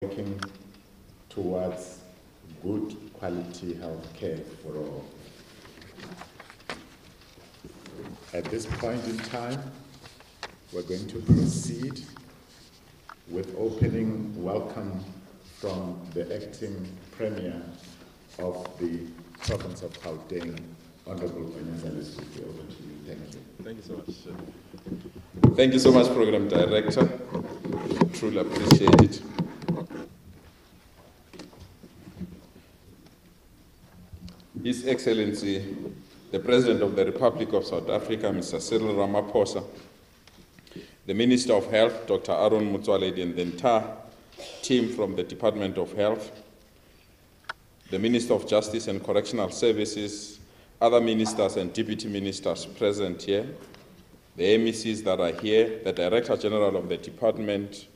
working towards good quality health care for all. At this point in time, we're going to proceed with opening welcome from the acting Premier of the province of Gauteng, Honorable SABC. Over to you. Thank you. Thank you so much. Thank you so much, Program Director. Truly appreciate it. His Excellency, the President of the Republic of South Africa, Mr. Cyril Ramaphosa, the Minister of Health, Dr. Aaron Motsoaledi, and the entire team from the Department of Health, the Minister of Justice and Correctional Services, other ministers and deputy ministers present here, the MECs that are here, the Director General of the Department,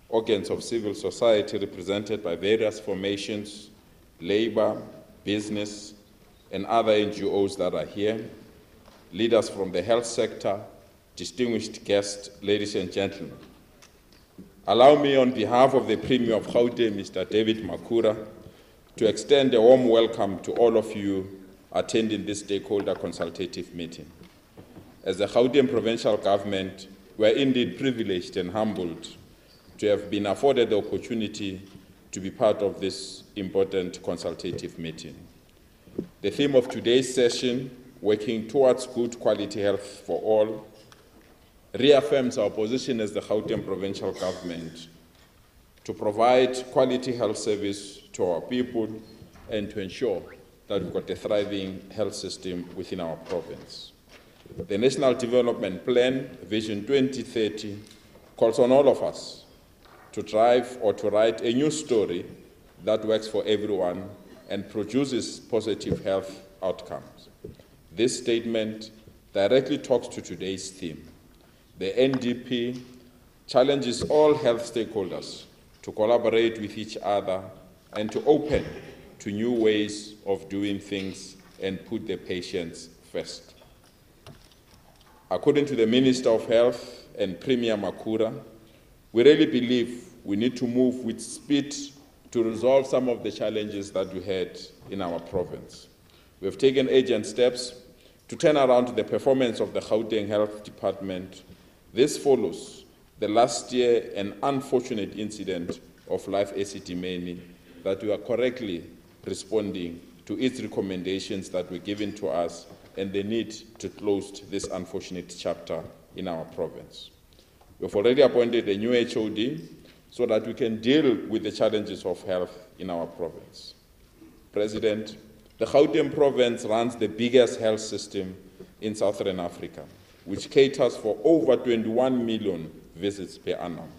organs of civil society represented by various formations, labor, business, and other NGOs that are here, leaders from the health sector, distinguished guests, ladies and gentlemen. Allow me on behalf of the Premier of Gauteng, Mr. David Makhura, to extend a warm welcome to all of you attending this Stakeholder Consultative Meeting. As the Gauteng Provincial Government, we are indeed privileged and humbled to have been afforded the opportunity to be part of this important consultative meeting. The theme of today's session, working towards good quality health for all, reaffirms our position as the Gauteng Provincial Government to provide quality health service to our people and to ensure that we've got a thriving health system within our province. The National Development Plan, Vision 2030, calls on all of us to drive or to write a new story that works for everyone and produces positive health outcomes. This statement directly talks to today's theme. The NDP challenges all health stakeholders to collaborate with each other and to open to new ways of doing things and put the patients first. According to the Minister of Health and Premier Makhura, we really believe we need to move with speed to resolve some of the challenges that we had in our province. We have taken urgent steps to turn around the performance of the Gauteng Health Department. This follows the last year an unfortunate incident of live acid mania that we are correctly responding to its recommendations that were given to us and the need to close this unfortunate chapter in our province. We have already appointed a new HOD so that we can deal with the challenges of health in our province. President, the Gauteng province runs the biggest health system in Southern Africa, which caters for over 21 million visits per annum.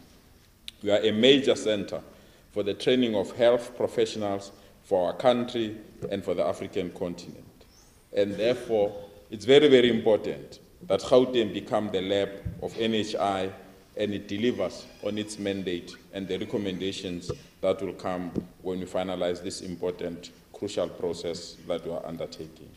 We are a major center for the training of health professionals for our country and for the African continent. And therefore, it's very, very important that Gauteng become the lab of NHI and it delivers on its mandate and the recommendations that will come when we finalize this important, crucial process that we are undertaking.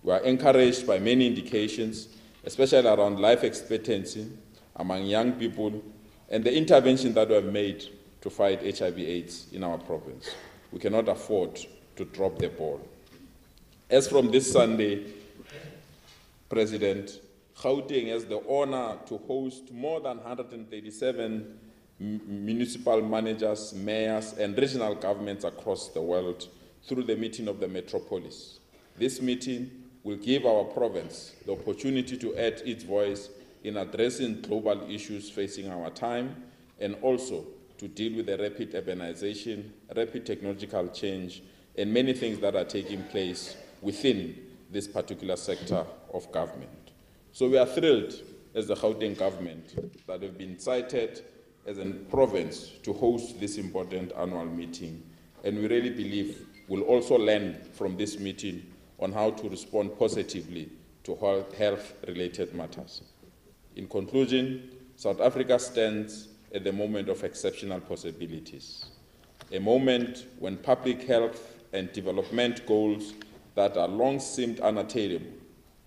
We are encouraged by many indications, especially around life expectancy among young people and the intervention that we have made to fight HIV/AIDS in our province. We cannot afford to drop the ball. As from this Sunday, President, Gauteng has the honor to host more than 137 municipal managers, mayors, and regional governments across the world through the meeting of the metropolis. This meeting will give our province the opportunity to add its voice in addressing global issues facing our time and also to deal with the rapid urbanization, rapid technological change, and many things that are taking place within this particular sector of government. So we are thrilled as the Gauteng government that have been cited as a province to host this important annual meeting. And we really believe we'll also learn from this meeting on how to respond positively to health-related matters. In conclusion, South Africa stands at the moment of exceptional possibilities, a moment when public health and development goals that are long seemed unattainable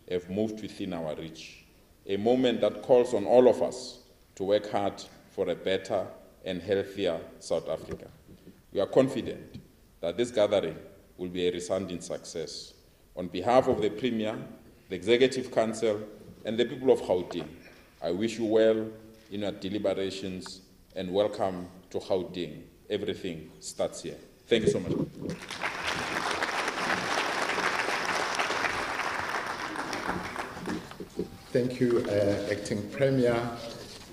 have moved within our reach, a moment that calls on all of us to work hard for a better and healthier South Africa. We are confident that this gathering will be a resounding success. On behalf of the Premier, the Executive Council, and the people of Gauteng, I wish you well in your deliberations and welcome to Gauteng. Everything starts here. Thank you so much. Thank you, Acting Premier.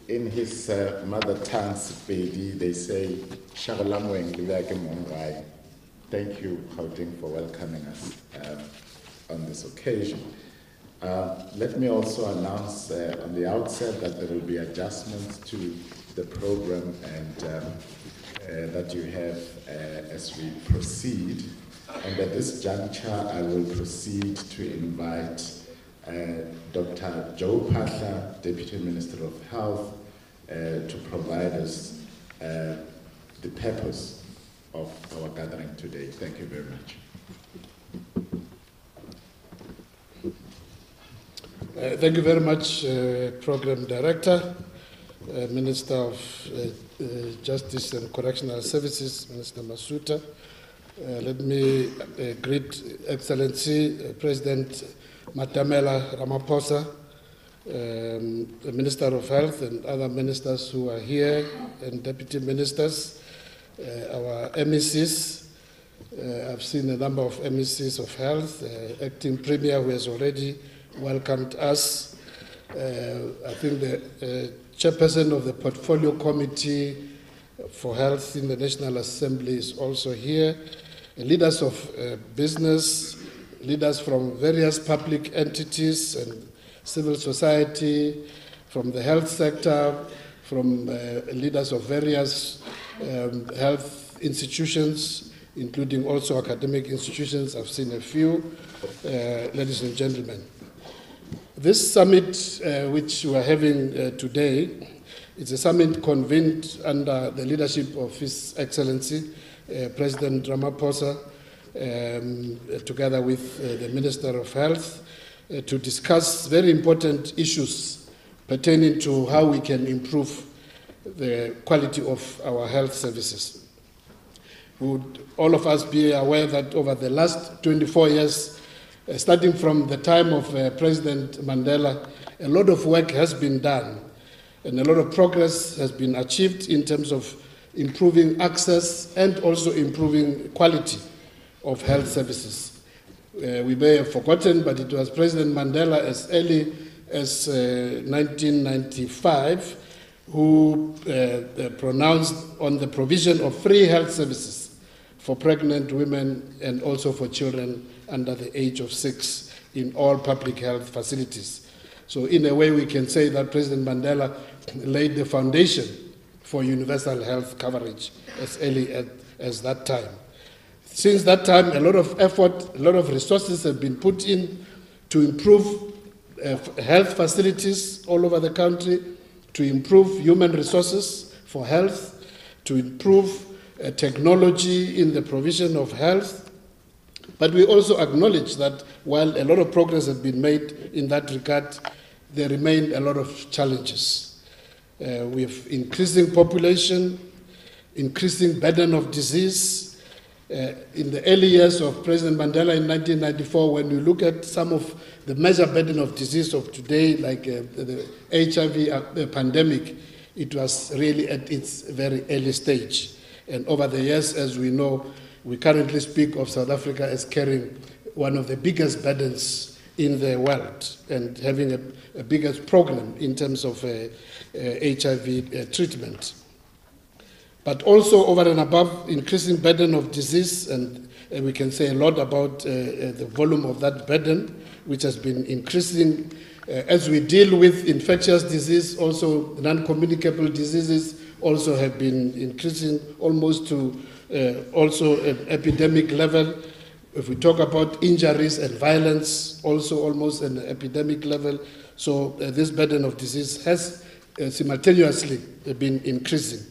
In his mother tongue, Sepedi, they say, thank you, Gauteng, for welcoming us on this occasion. Let me also announce on the outset that there will be adjustments to the program and that you have as we proceed. And at this juncture, I will proceed to invite Dr. Joe Pahla, Deputy Minister of Health, to provide us the purpose of our gathering today. Thank you very much. Thank you very much, Program Director, Minister of Justice and Correctional Services, Minister Masuta. Let me greet Excellency President Matamela Ramaphosa, the Minister of Health and other ministers who are here, and deputy ministers, our MECs. I've seen a number of MECs of Health, Acting Premier who has already welcomed us. I think the chairperson of the Portfolio Committee for Health in the National Assembly is also here. Leaders of business, leaders from various public entities and civil society, from the health sector, from leaders of various health institutions, including also academic institutions. I've seen a few. Ladies and gentlemen, this summit which we are having today, it's a summit convened under the leadership of His Excellency President Ramaphosa, together with the Minister of Health, to discuss very important issues pertaining to how we can improve the quality of our health services. Would all of us be aware that over the last 24 years, starting from the time of President Mandela, a lot of work has been done and a lot of progress has been achieved in terms of improving access and also improving quality of health services. We may have forgotten, but it was President Mandela as early as 1995 who pronounced on the provision of free health services for pregnant women and also for children under the age of 6 in all public health facilities. So in a way we can say that President Mandela laid the foundation for universal health coverage as early as that time. Since that time, a lot of effort, a lot of resources have been put in to improve health facilities all over the country, to improve human resources for health, to improve technology in the provision of health. But we also acknowledge that while a lot of progress has been made in that regard, there remain a lot of challenges. We have increasing population, increasing burden of disease. In the early years of President Mandela in 1994, when we look at some of the major burden of disease of today, like the HIV pandemic, it was really at its very early stage. And over the years, as we know, we currently speak of South Africa as carrying one of the biggest burdens in the world and having a biggest program in terms of HIV treatment. But also over and above increasing burden of disease, and we can say a lot about the volume of that burden, which has been increasing as we deal with infectious disease. Also non-communicable diseases also have been increasing almost to also an epidemic level. If we talk about injuries and violence, also almost an epidemic level. So this burden of disease has simultaneously been increasing.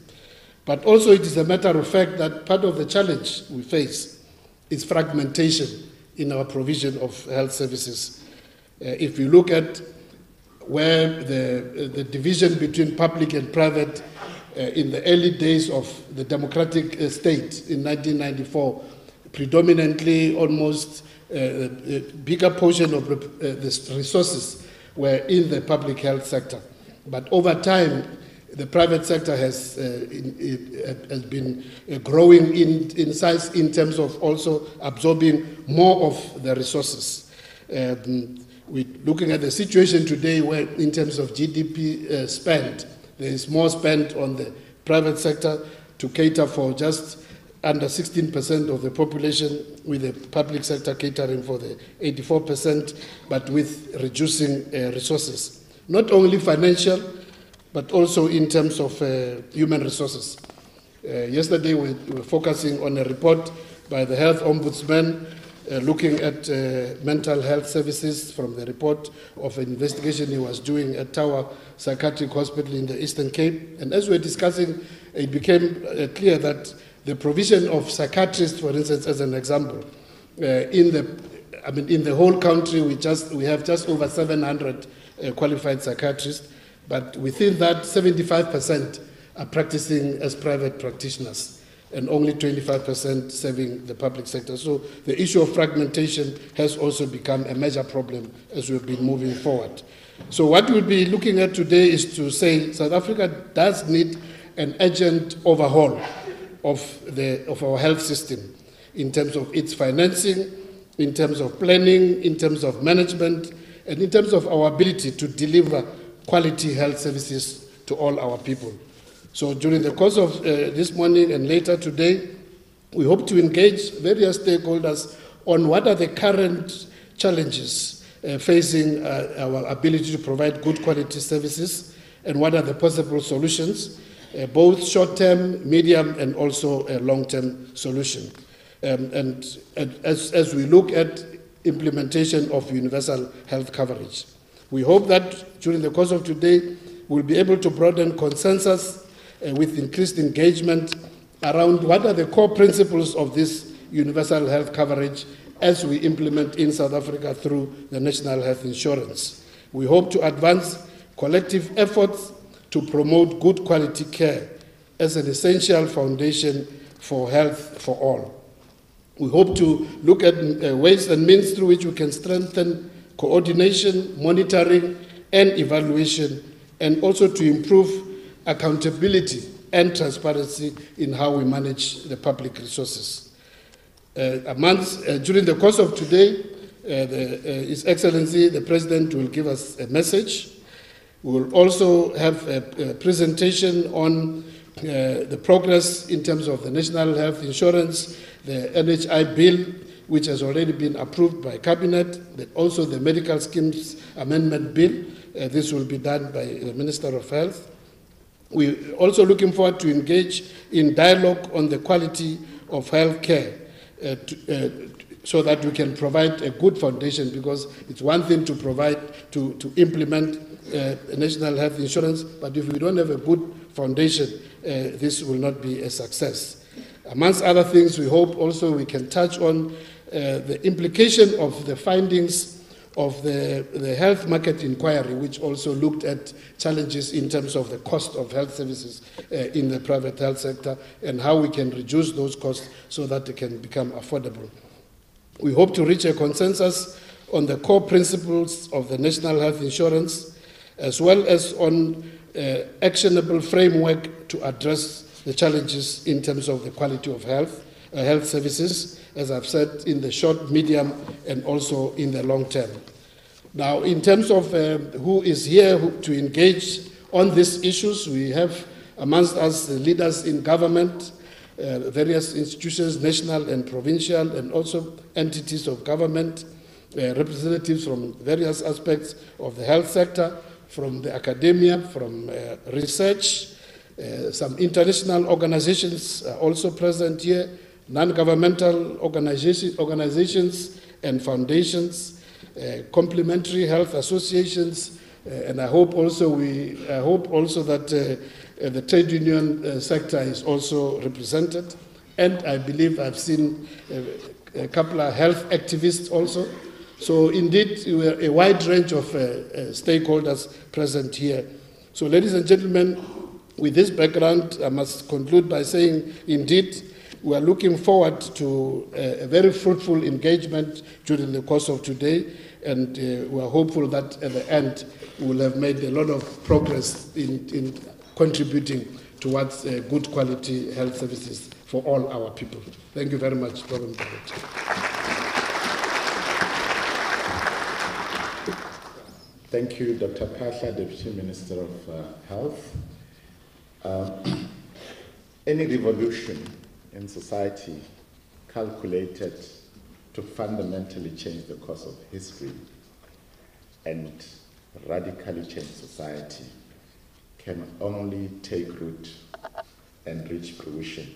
But also it is a matter of fact that part of the challenge we face is fragmentation in our provision of health services. If you look at where the division between public and private in the early days of the democratic state in 1994, predominantly almost a bigger portion of the resources were in the public health sector. But over time, the private sector has been growing in size in terms of also absorbing more of the resources. We're looking at the situation today where in terms of GDP spend, there is more spent on the private sector to cater for just under 16% of the population, with the public sector catering for the 84%, but with reducing resources. Not only financial, but also in terms of human resources. Yesterday we were focusing on a report by the Health Ombudsman looking at mental health services from the report of an investigation he was doing at Tower Psychiatric Hospital in the Eastern Cape. And as we were discussing, it became clear that the provision of psychiatrists, for instance, as an example, in the whole country, we have just over 700 qualified psychiatrists, but within that, 75% are practicing as private practitioners, and only 25% serving the public sector. So the issue of fragmentation has also become a major problem as we've been moving forward. So what we'll be looking at today is to say South Africa does need an urgent overhaul of our health system in terms of its financing, in terms of planning, in terms of management, and in terms of our ability to deliver quality health services to all our people. So during the course of this morning and later today, we hope to engage various stakeholders on what are the current challenges facing our ability to provide good quality services, and what are the possible solutions, both short-term, medium, and also a long-term solution. And as we look at implementation of universal health coverage, we hope that during the course of today, we'll be able to broaden consensus with increased engagement around what are the core principles of this universal health coverage as we implement in South Africa through the National Health Insurance. We hope to advance collective efforts to promote good quality care as an essential foundation for health for all. We hope to look at ways and means through which we can strengthen coordination, monitoring, and evaluation, and also to improve accountability and transparency in how we manage the public resources. During the course of today, His Excellency, the President, will give us a message. We will also have a presentation on the progress in terms of the National Health Insurance, the NHI bill, which has already been approved by Cabinet, but also the Medical Schemes Amendment Bill. This will be done by the Minister of Health. We're also looking forward to engage in dialogue on the quality of health care so that we can provide a good foundation, because it's one thing to provide, to implement national health insurance, but if we don't have a good foundation, this will not be a success. Amongst other things, we hope also we can touch on the implication of the findings of the health market inquiry, which also looked at challenges in terms of the cost of health services in the private health sector, and how we can reduce those costs so that they can become affordable. We hope to reach a consensus on the core principles of the National Health Insurance, as well as on actionable framework to address the challenges in terms of the quality of health services, as I've said, in the short, medium, and also in the long term. Now, in terms of who is here to engage on these issues, we have amongst us the leaders in government, various institutions, national and provincial, and also entities of government, representatives from various aspects of the health sector, from the academia, from research. Some international organizations are also present here, non-governmental organizations and foundations, complementary health associations, and I hope also that the trade union sector is also represented. And I believe I've seen a couple of health activists also. So indeed, we are a wide range of stakeholders present here. So ladies and gentlemen, With this background, I must conclude by saying, indeed, we are looking forward to a very fruitful engagement during the course of today, and we are hopeful that at the end we will have made a lot of progress in contributing towards good quality health services for all our people. Thank you very much, Madam Director. Thank you, Dr. Pasha, Deputy Minister of Health. Any revolution in society calculated to fundamentally change the course of history and radically change society can only take root and reach fruition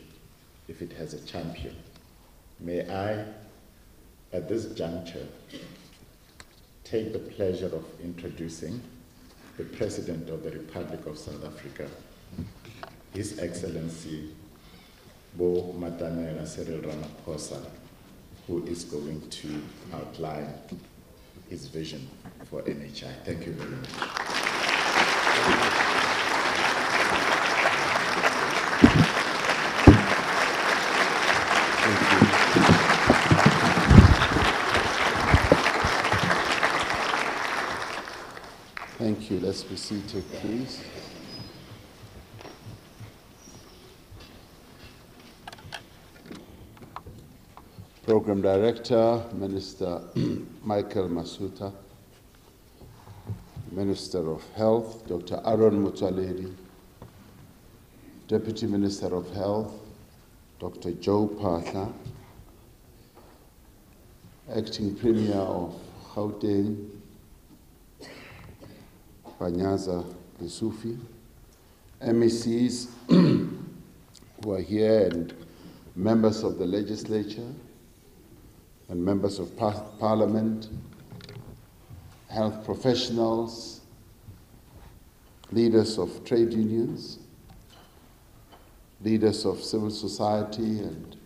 if it has a champion. May I, at this juncture, take the pleasure of introducing the President of the Republic of South Africa, His Excellency Bo Matanela Cyril Ramaphosa, who is going to outline his vision for NHI. Thank you very much. Thank you. Let's be seated, please. Program Director, Minister Michael Masuta, Minister of Health, Dr. Aaron Motsoaledi, Deputy Minister of Health, Dr. Joe Pahla, Acting Premier of Gauteng, Panyaza Lesufi, MECs who are here, and members of the legislature, and members of parliament, health professionals, leaders of trade unions, leaders of civil society, and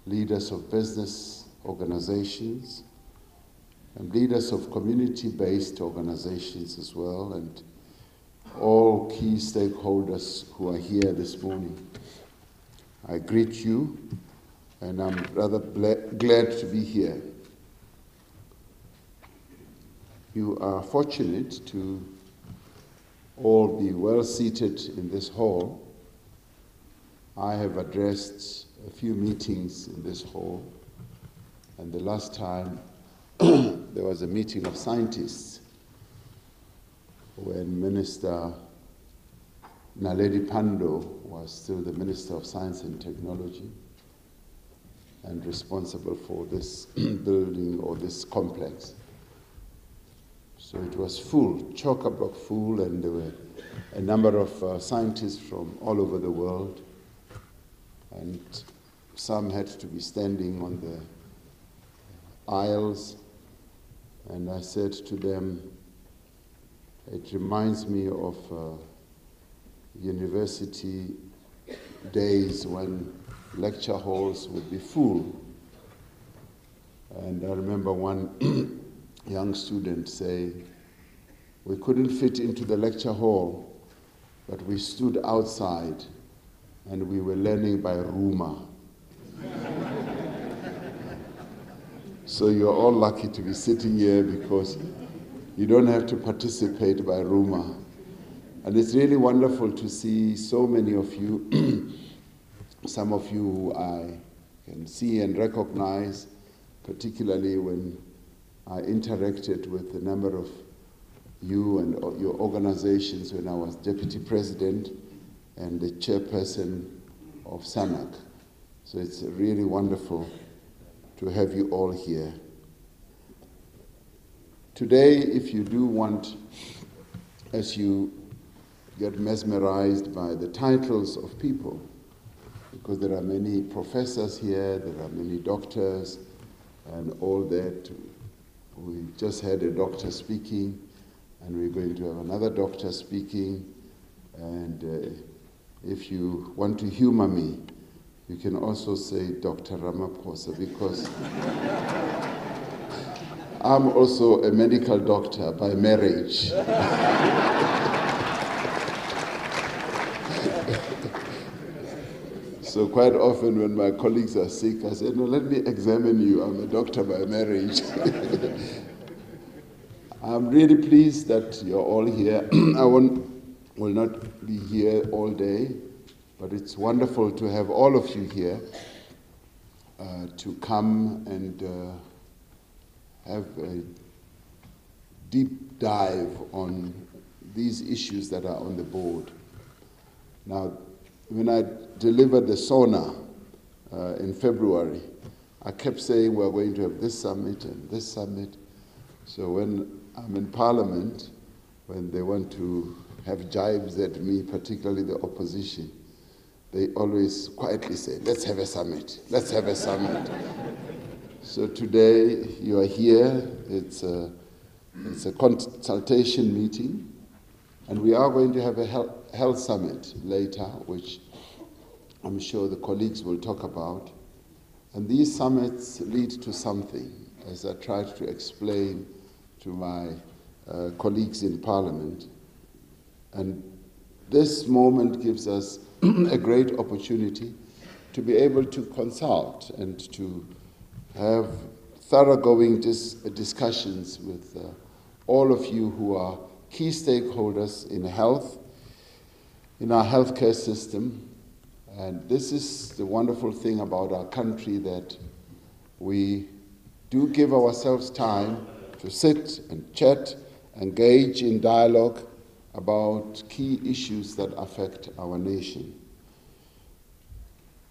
leaders of business organizations, and leaders of community-based organizations as well, and all key stakeholders who are here this morning. I greet you, and I'm rather glad to be here. You are fortunate to all be well seated in this hall. I have addressed a few meetings in this hall, and the last time there was a meeting of scientists when Minister Naledi Pandor was still the Minister of Science and Technology and responsible for this building or this complex. So it was full, chock-a-block full, and there were a number of scientists from all over the world, and some had to be standing on the aisles, and I said to them, it reminds me of university days when lecture halls would be full. And I remember one young student say, we couldn't fit into the lecture hall, but we stood outside and we were learning by rumor. So you're all lucky to be sitting here because you don't have to participate by rumor. And it's really wonderful to see so many of you, some of you who I can see and recognize, particularly when I interacted with a number of you and your organizations when I was Deputy President and the Chairperson of SANAC. So it's really wonderful to have you all here. Today, if you do want, as you get mesmerized by the titles of people, because there are many professors here, there are many doctors, and all that. We just had a doctor speaking, and we're going to have another doctor speaking, and if you want to humor me, you can also say Dr. Ramaphosa, because I'm also a medical doctor by marriage. So quite often when my colleagues are sick, I say, no, let me examine you. I'm a doctor by marriage. I'm really pleased that you're all here. I will not be here all day, but it's wonderful to have all of you here to come and have a deep dive on these issues that are on the board. Now, when I delivered the SONA in February, I kept saying we're going to have this summit and this summit. So when I'm in Parliament, when they want to have jibes at me, particularly the opposition, they always quietly say, let's have a summit, let's have a summit. So today you are here, it's a consultation meeting, and we are going to have a health summit later, which I'm sure the colleagues will talk about. And these summits lead to something, as I tried to explain to my colleagues in Parliament. And this moment gives us a great opportunity to be able to consult and to have thoroughgoing discussions with all of you who are key stakeholders in health, in our healthcare system. And this is the wonderful thing about our country, that we do give ourselves time to sit and chat, engage in dialogue about key issues that affect our nation.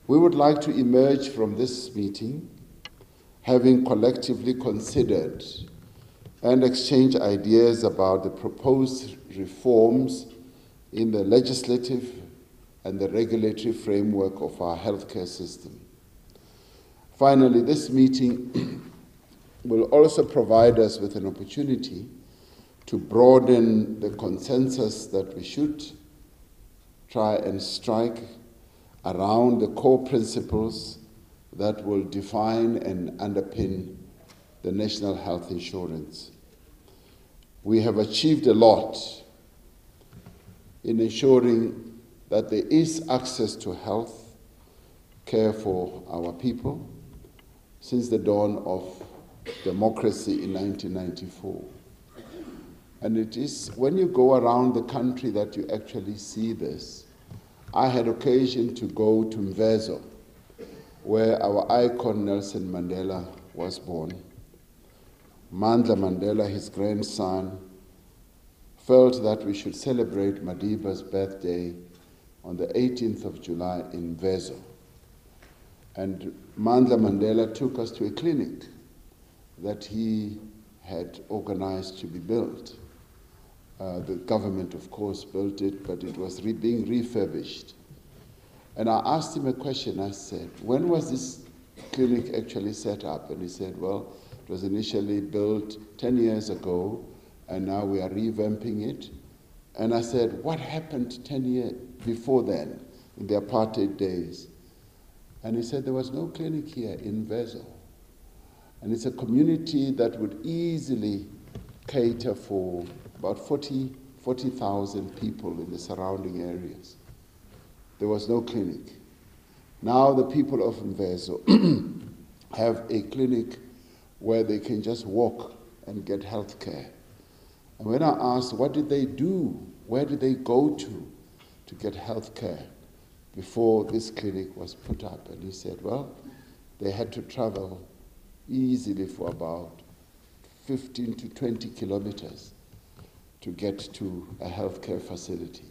We would like to emerge from this meeting having collectively considered and exchanged ideas about the proposed reforms in the legislative and the regulatory framework of our healthcare system. Finally, this meeting will also provide us with an opportunity to broaden the consensus that we should try and strike around the core principles that will define and underpin the national health insurance. We have achieved a lot in ensuring that there is access to health care for our people since the dawn of democracy in 1994. And it is when you go around the country that you actually see this. I had occasion to go to Mvezo, where our icon Nelson Mandela was born. Mandla Mandela, his grandson, felt that we should celebrate Madiba's birthday on the 18th of July in Mvezo. And Mandla Mandela took us to a clinic that he had organized to be built. The government, of course, built it, but it was being refurbished. And I asked him a question. I said, when was this clinic actually set up? And he said, well, it was initially built 10 years ago, and now we are revamping it. And I said, what happened 10 years before then, in the apartheid days? And he said, there was no clinic here in Mvezo. And it's a community that would easily cater for about 40,000 people in the surrounding areas. There was no clinic. Now the people of Mvezo have a clinic where they can just walk and get health care. And when I asked, what did they do? Where did they go to get health care before this clinic was put up? And he said, well, they had to travel easily for about 15 to 20 kilometers to get to a healthcare facility.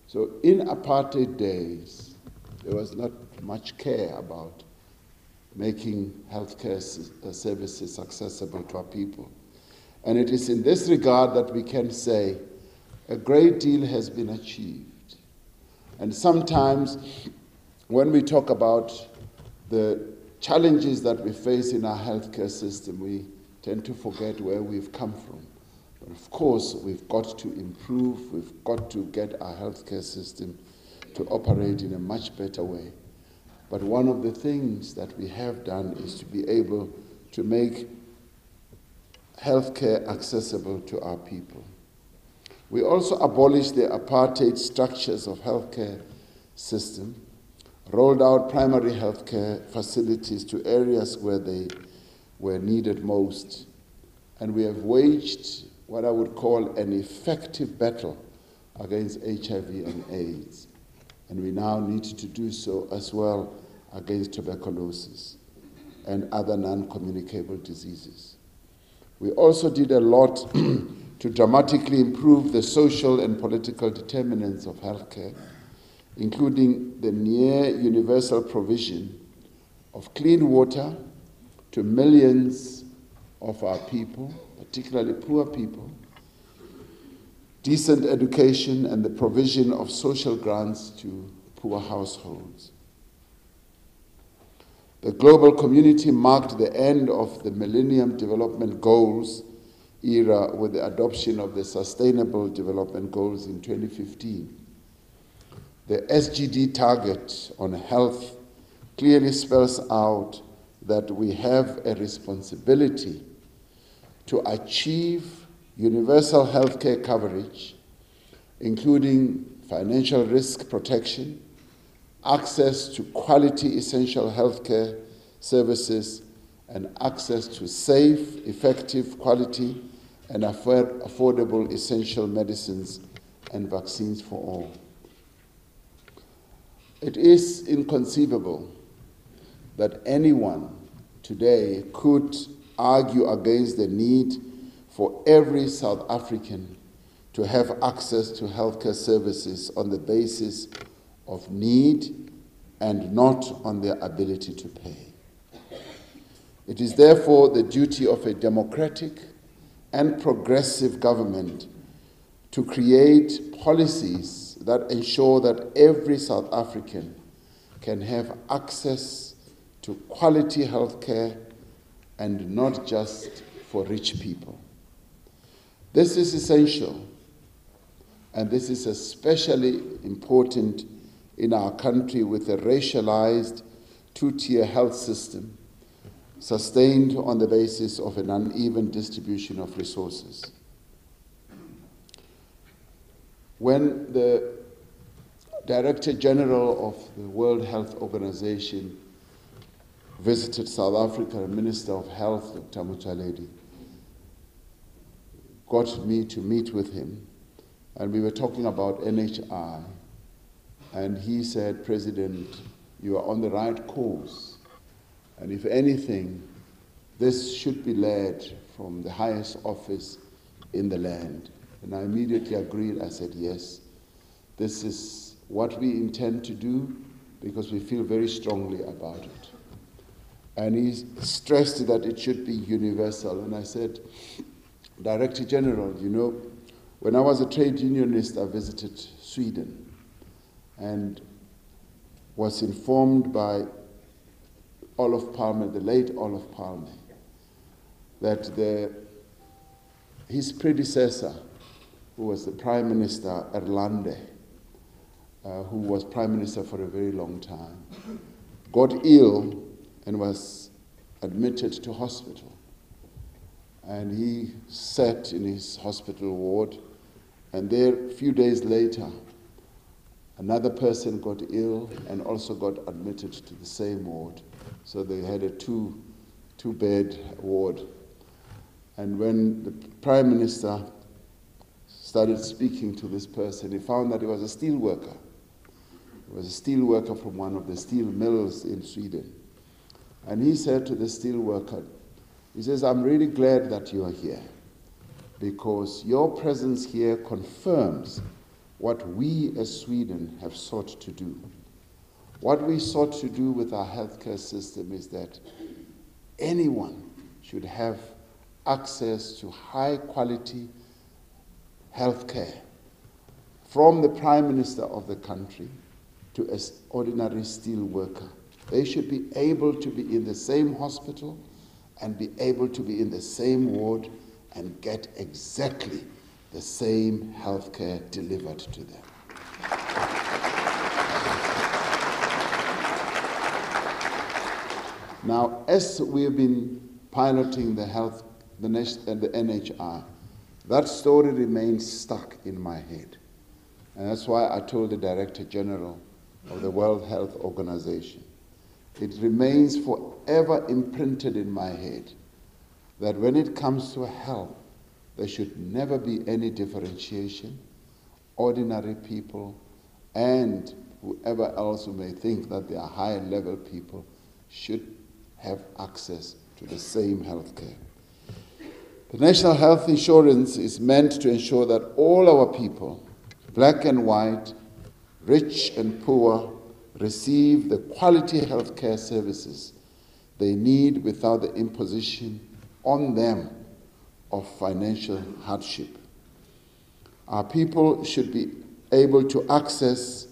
So in apartheid days, there was not much care about making healthcare services accessible to our people. And it is in this regard that we can say a great deal has been achieved. And sometimes when we talk about the challenges that we face in our healthcare system, we tend to forget where we've come from. But of course, we've got to improve, we've got to get our healthcare system to operate in a much better way. But one of the things that we have done is to be able to make healthcare accessible to our people. We also abolished the apartheid structures of healthcare system rolled out primary healthcare facilities to areas where they were needed most, and we have waged what I would call an effective battle against HIV and AIDS, and we now need to do so as well against tuberculosis and other non-communicable diseases. We also did a lot to dramatically improve the social and political determinants of healthcare, including the near universal provision of clean water to millions of our people, particularly poor people, decent education, and the provision of social grants to poor households. The global community marked the end of the Millennium Development Goals era with the adoption of the Sustainable Development Goals in 2015. The SDG target on health clearly spells out that we have a responsibility to achieve universal healthcare coverage, including financial risk protection, access to quality essential healthcare services, and access to safe, effective, quality, and affordable essential medicines and vaccines for all. It is inconceivable that anyone today could argue against the need for every South African to have access to healthcare services on the basis of need and not on their ability to pay. It is therefore the duty of a democratic and progressive government to create policies that ensure that every South African can have access to quality healthcare and not just for rich people. This is essential, and this is especially important in our country with a racialized two-tier health system sustained on the basis of an uneven distribution of resources. When the Director General of the World Health Organization visited South Africa, the Minister of Health, Dr. Motsoaledi, got me to meet with him, and we were talking about NHI, and he said, "President, you are on the right course, and if anything, this should be led from the highest office in the land." And I immediately agreed. I said, yes, this is what we intend to do because we feel very strongly about it. And he stressed that it should be universal. And I said, Director General, you know, when I was a trade unionist, I visited Sweden and was informed by Olof Palme, the late Olof Palme, that his predecessor, who was the Prime Minister, Erlande, who was Prime Minister for a very long time, got ill and was admitted to hospital. And he sat in his hospital ward, and there, a few days later, another person got ill and also got admitted to the same ward. So they had a two-bed ward. And when the Prime Minister started speaking to this person, he found that he was a steel worker. He was a steel worker from one of the steel mills in Sweden. And he said to the steel worker, he says, "I'm really glad that you are here because your presence here confirms what we as Sweden have sought to do. What we sought to do with our healthcare system is that anyone should have access to high quality healthcare, from the Prime Minister of the country to an ordinary steel worker. They should be able to be in the same hospital and be able to be in the same ward and get exactly the same healthcare delivered to them." Now, as we have been piloting the NHI, that story remains stuck in my head. And that's why I told the Director General of the World Health Organization, it remains forever imprinted in my head that when it comes to health, there should never be any differentiation. Ordinary people and whoever else who may think that they are higher level people should have access to the same health care. The National Health Insurance is meant to ensure that all our people, black and white, rich and poor, receive the quality health care services they need without the imposition on them of financial hardship. Our people should be able to access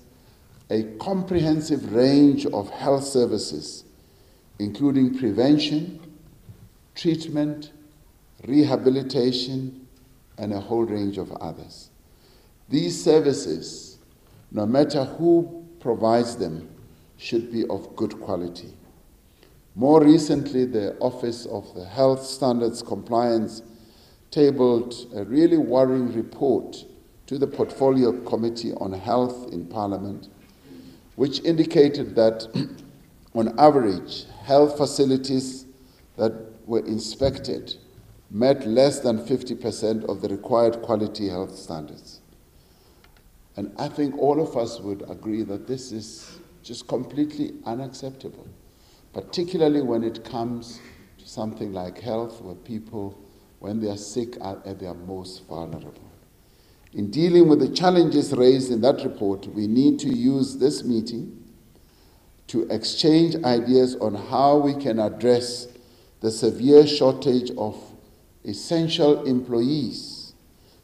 a comprehensive range of health services, including prevention, treatment, rehabilitation, and a whole range of others. These services, no matter who provides them, should be of good quality. More recently, the Office of the Health Standards Compliance tabled a really worrying report to the Portfolio Committee on Health in Parliament, which indicated that, on average, health facilities that were inspected met less than 50% of the required quality health standards. And I think all of us would agree that this is just completely unacceptable, particularly when it comes to something like health, where people, when they are sick, are at their most vulnerable. In dealing with the challenges raised in that report, we need to use this meeting to exchange ideas on how we can address the severe shortage of essential employees,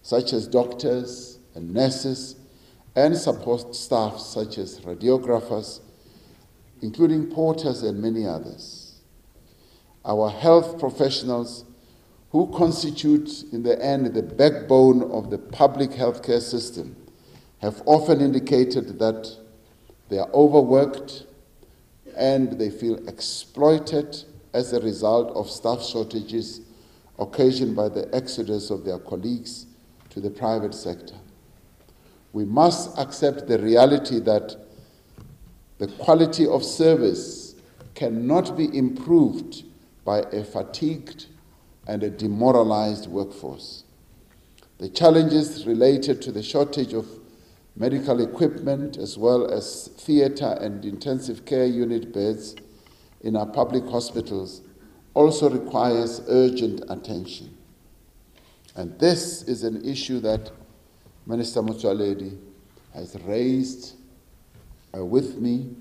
such as doctors and nurses, and support staff such as radiographers, including porters and many others. Our health professionals, who constitute, in the end, the backbone of the public healthcare system, have often indicated that they are overworked and they feel exploited as a result of staff shortages occasioned by the exodus of their colleagues to the private sector. We must accept the reality that the quality of service cannot be improved by a fatigued and a demoralized workforce. The challenges related to the shortage of medical equipment, as well as theatre and intensive care unit beds in our public hospitals, also requires urgent attention. And this is an issue that Minister Motsoaledi has raised with me,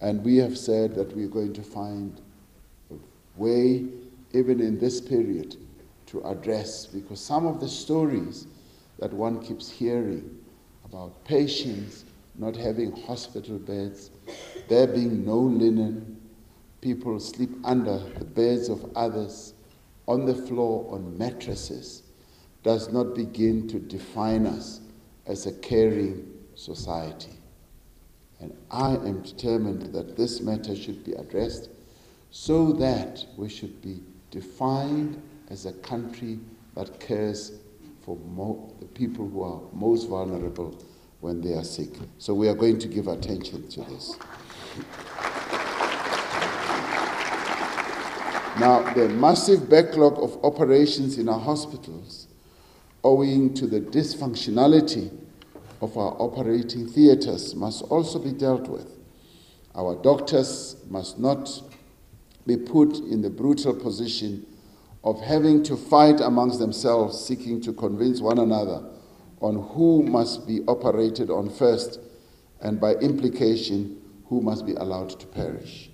and we have said that we're going to find a way, even in this period, to address, because some of the stories that one keeps hearing about patients not having hospital beds, there being no linen, people sleep under the beds of others, on the floor, on mattresses, does not begin to define us as a caring society. And I am determined that this matter should be addressed so that we should be defined as a country that cares for the people who are most vulnerable when they are sick. So we are going to give attention to this. Now, the massive backlog of operations in our hospitals, owing to the dysfunctionality of our operating theatres, must also be dealt with. Our doctors must not be put in the brutal position of having to fight amongst themselves, seeking to convince one another on who must be operated on first, and by implication, who must be allowed to perish.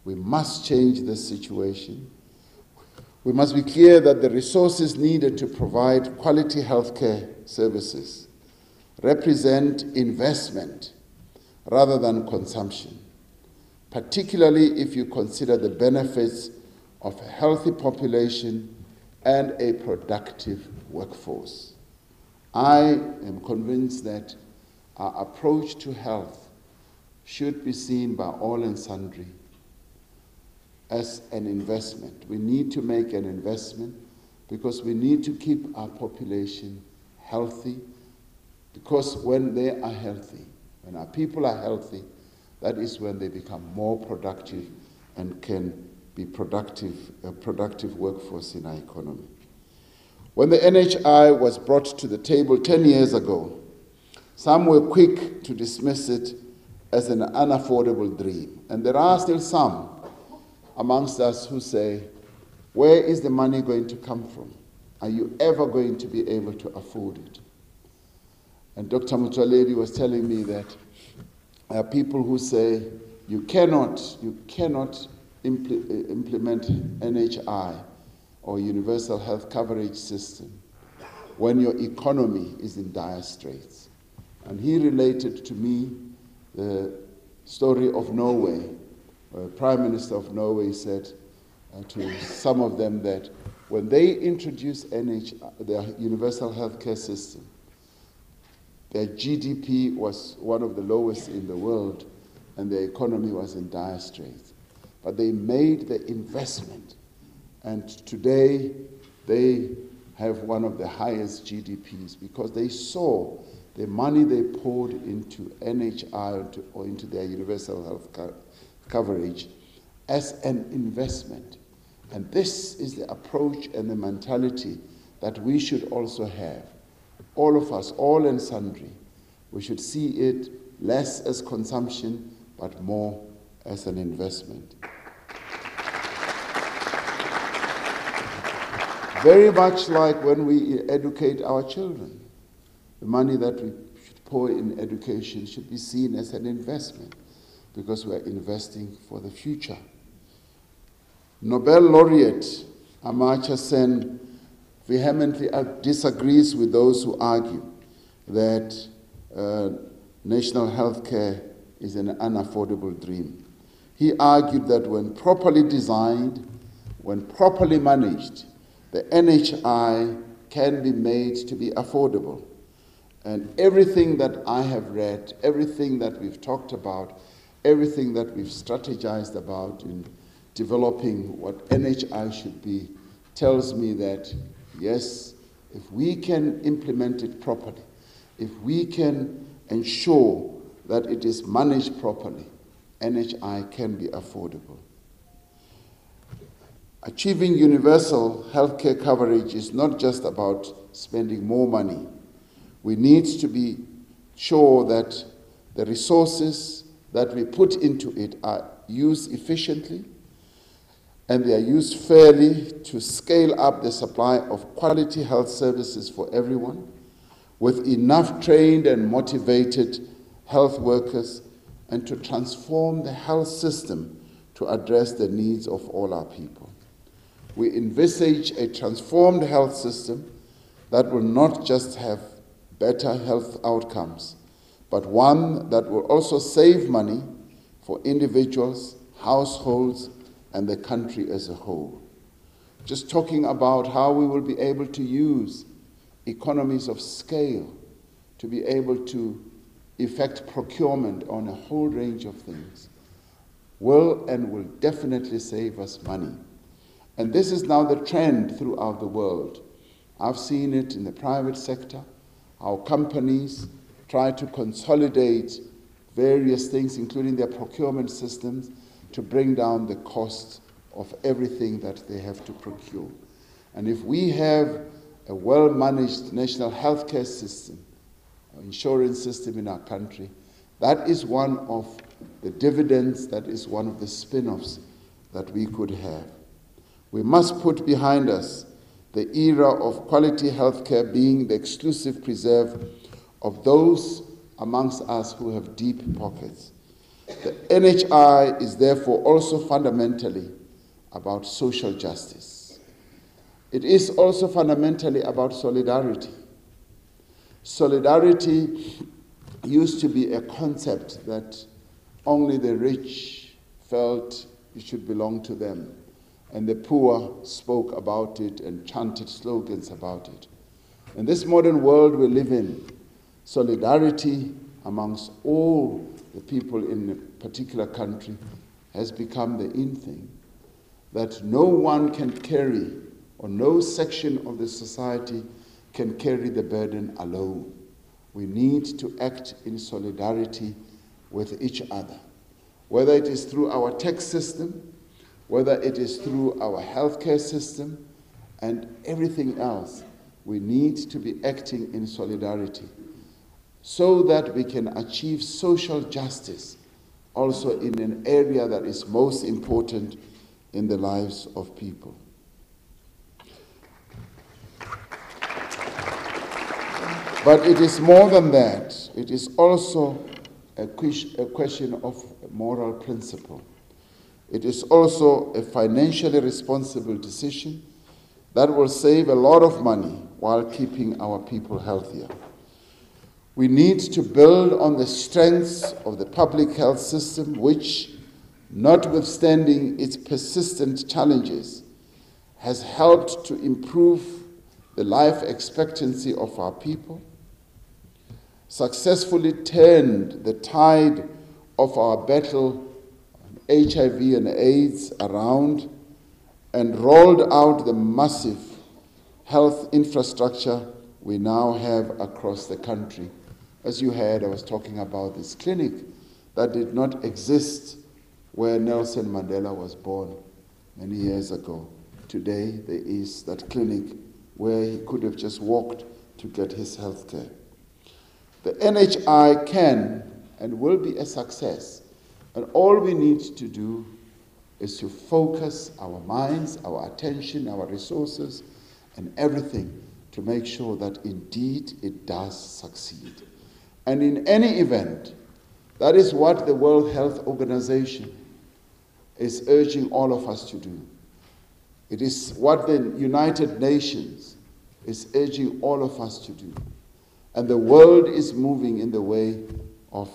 We must change this situation. We must be clear that the resources needed to provide quality healthcare services represent investment rather than consumption, particularly if you consider the benefits of a healthy population and a productive workforce. I am convinced that our approach to health should be seen by all and sundry as an investment. We need to make an investment because we need to keep our population healthy, because when they are healthy, When our people are healthy, that is when they become more productive and can be a productive workforce in our economy. When the NHI was brought to the table 10 years ago, some were quick to dismiss it as an unaffordable dream. And there are still some amongst us who say, where is the money going to come from? Are you ever going to be able to afford it? And Dr. Motsoaledi was telling me that there are people who say, you cannot implement NHI or universal health coverage system when your economy is in dire straits. And he related to me the story of Norway, where the Prime Minister of Norway said to some of them that when they introduced the universal healthcare system, their GDP was one of the lowest in the world and their economy was in dire straits. But they made the investment, and today they have one of the highest GDPs because they saw the money they poured into NHI or into their universal health coverage as an investment. And this is the approach and the mentality that we should also have. All of us, all and sundry, we should see it less as consumption, but more as an investment. Very much like when we educate our children. The money that we should pour in education should be seen as an investment because we are investing for the future. Nobel laureate Amartya Sen vehemently disagrees with those who argue that national health care is an unaffordable dream. He argued that when properly designed, when properly managed, the NHI can be made to be affordable. And everything that I have read, everything that we've talked about, everything that we've strategized about in developing what NHI should be, tells me that, yes, if we can implement it properly, if we can ensure that it is managed properly, NHI can be affordable. Achieving universal healthcare coverage is not just about spending more money. We need to be sure that the resources that we put into it are used efficiently and they are used fairly to scale up the supply of quality health services for everyone with enough trained and motivated health workers and to transform the health system to address the needs of all our people. We envisage a transformed health system that will not just have better health outcomes, but one that will also save money for individuals, households, and the country as a whole. Just talking about how we will be able to use economies of scale to be able to effect procurement on a whole range of things will definitely save us money. And this is now the trend throughout the world. I've seen it in the private sector, how companies try to consolidate various things, including their procurement systems, to bring down the cost of everything that they have to procure. And if we have a well-managed national healthcare system, or insurance system in our country, that is one of the dividends, that is one of the spin-offs that we could have. We must put behind us the era of quality healthcare being the exclusive preserve of those amongst us who have deep pockets. The NHI is therefore also fundamentally about social justice. It is also fundamentally about solidarity. Solidarity used to be a concept that only the rich felt it should belong to them, and the poor spoke about it and chanted slogans about it. In this modern world we live in, solidarity amongst all the people in a particular country has become the in thing, that no one can carry, or no section of the society can carry the burden alone. we need to act in solidarity with each other, whether it is through our tax system, whether it is through our healthcare system, and everything else. We need to be acting in solidarity so that we can achieve social justice also in an area that is most important in the lives of people. But it is more than that. It is also a question of moral principle. It is also a financially responsible decision that will save a lot of money while keeping our people healthier. We need to build on the strengths of the public health system, which, notwithstanding its persistent challenges, has helped to improve the life expectancy of our people, successfully turned the tide of our battle on HIV and AIDS around, and rolled out the massive health infrastructure we now have across the country. As you heard, I was talking about this clinic that did not exist where Nelson Mandela was born many years ago. Today, there is that clinic where he could have just walked to get his health care. The NHI can and will be a success, and all we need to do is to focus our minds, our attention, our resources, and everything to make sure that indeed it does succeed. And in any event, that is what the World Health Organization is urging all of us to do. It is what the United Nations is urging all of us to do. And the world is moving in the way of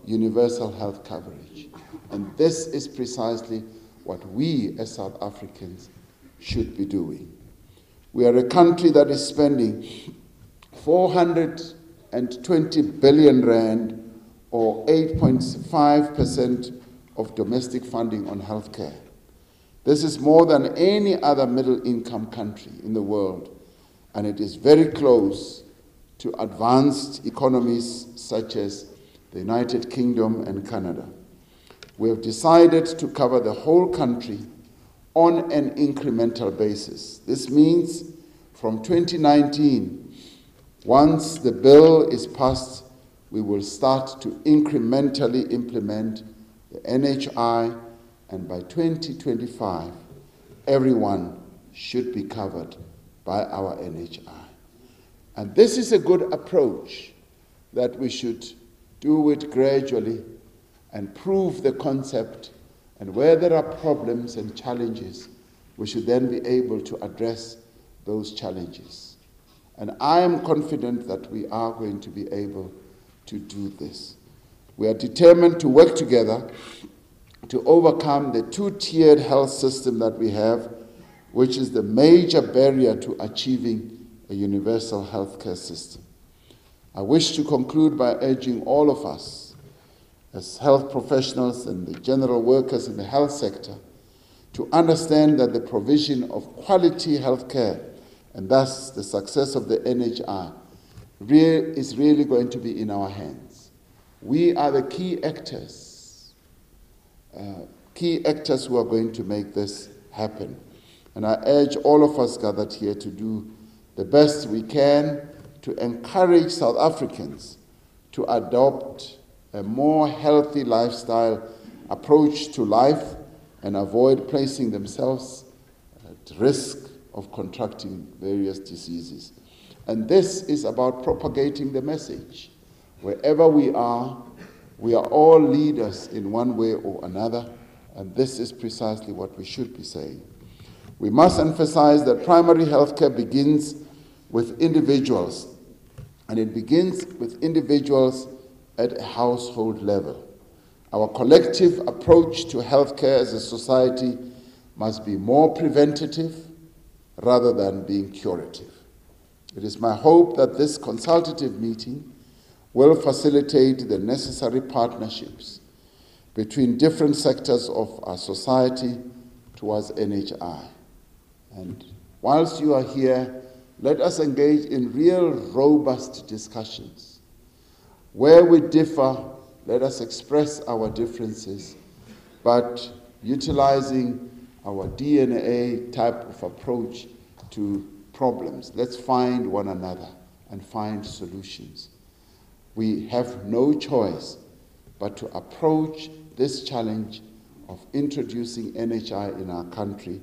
universal health coverage. And this is precisely what we as South Africans should be doing. We are a country that is spending 420 billion rand, or 8.5% of domestic funding on healthcare. This is more than any other middle-income country in the world, and it is very close to advanced economies such as the United Kingdom and Canada. We have decided to cover the whole country on an incremental basis. This means from 2019, once the bill is passed, we will start to incrementally implement the NHI, and by 2025, everyone should be covered by our NHI. And this is a good approach, that we should do it gradually and prove the concept, and where there are problems and challenges, we should then be able to address those challenges. And I am confident that we are going to be able to do this. We are determined to work together to overcome the two-tiered health system that we have, which is the major barrier to achieving a universal healthcare system. I wish to conclude by urging all of us, as health professionals and the general workers in the health sector, to understand that the provision of quality healthcare, and thus the success of the NHI, is really going to be in our hands. We are the key actors who are going to make this happen. And I urge all of us gathered here to do the best we can to encourage South Africans to adopt a more healthy lifestyle approach to life and avoid placing themselves at risk of contracting various diseases. And this is about propagating the message. Wherever we are all leaders in one way or another, and this is precisely what we should be saying. We must emphasize that primary health care begins with individuals, and it begins with individuals at a household level. Our collective approach to healthcare as a society must be more preventative rather than being curative. It is my hope that this consultative meeting will facilitate the necessary partnerships between different sectors of our society towards NHI. And whilst you are here, let us engage in real robust discussions Where we differ, let us express our differences, but utilizing our DNA type of approach to problems. Let's find one another and find solutions. We have no choice but to approach this challenge of introducing NHI in our country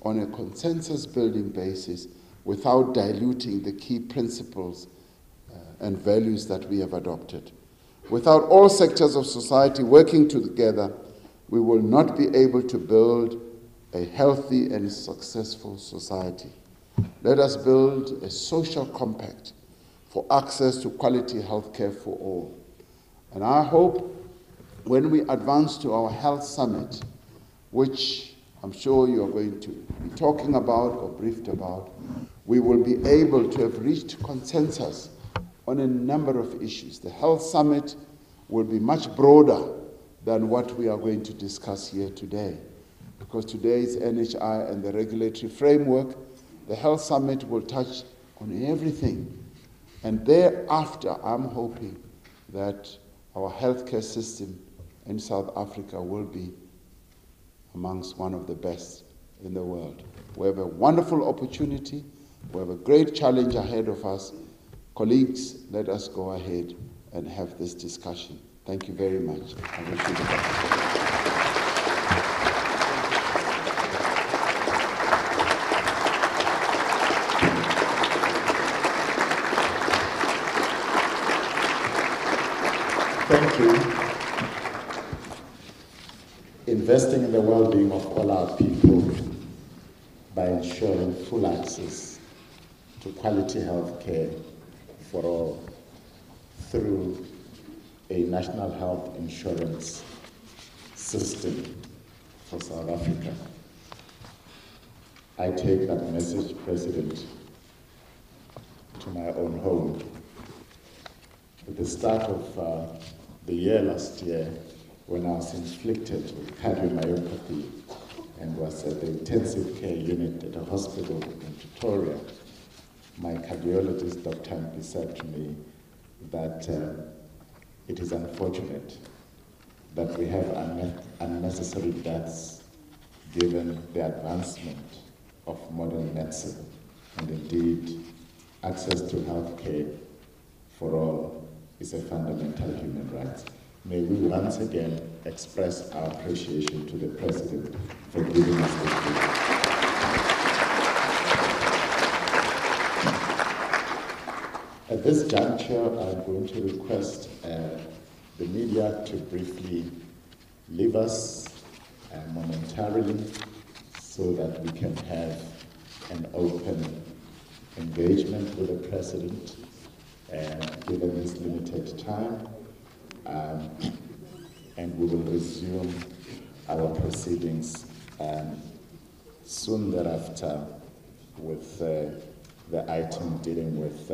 on a consensus-building basis without diluting the key principles and values that we have adopted. Without all sectors of society working together, we will not be able to build a healthy and successful society. Let us build a social compact for access to quality healthcare for all. And I hope when we advance to our health summit, which I'm sure you're going to be talking about or briefed about, we will be able to have reached consensus on a number of issues. The health summit will be much broader than what we are going to discuss here today, because today is NHI and the regulatory framework. The health summit will touch on everything. And thereafter, I'm hoping that our healthcare system in South Africa will be amongst one of the best in the world. We have a wonderful opportunity. We have a great challenge ahead of us. Colleagues, let us go ahead and have this discussion. Thank you very much. I wish you the best. Thank you. Investing in the well-being of all our people by ensuring full access to quality health care for all through a national health insurance system for South Africa. I take that message, President, to my own home. At the start of the year last year, when I was inflicted with cardiomyopathy and was at the intensive care unit at a hospital in Pretoria, my cardiologist, Dr. Mpi, said to me that it is unfortunate that we have unnecessary deaths given the advancement of modern medicine, and indeed access to health care for all is a fundamental human right. May we once again express our appreciation to the President for giving us this gift. At this juncture, I'm going to request the media to briefly leave us momentarily so that we can have an open engagement with the President, given this limited time. And we will resume our proceedings soon thereafter with the item dealing with